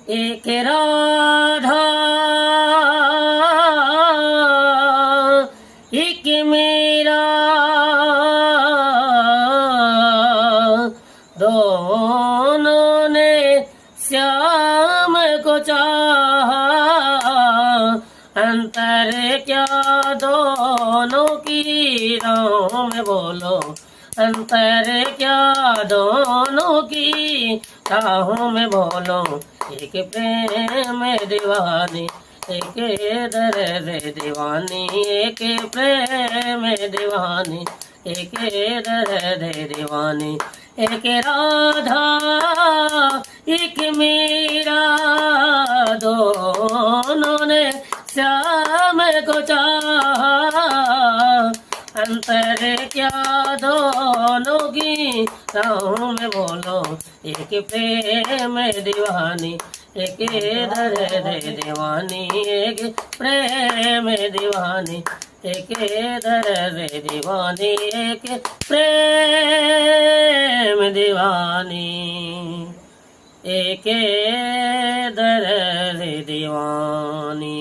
एक राधा एक मेरा, दोनों ने श्याम को चाहा। अंतर क्या दोनों की राहों में बोलो, अंतर क्या दोनों की राहों में बोलो। एक प्रेम दीवानी, एक दर्द दीवानी, एक प्रेम दीवानी, एक दर्द दीवानी। एक राधा एक मेरा, दोनों ने श्याम को चाहा। अंतर क्या दोनों की राहों में बोलो। एक प्रेम दीवानी, एक दर्द दीवानी, एक प्रेम दीवानी, एक दर्द दीवानी, एक प्रेम दीवानी, एक दर्द दीवानी।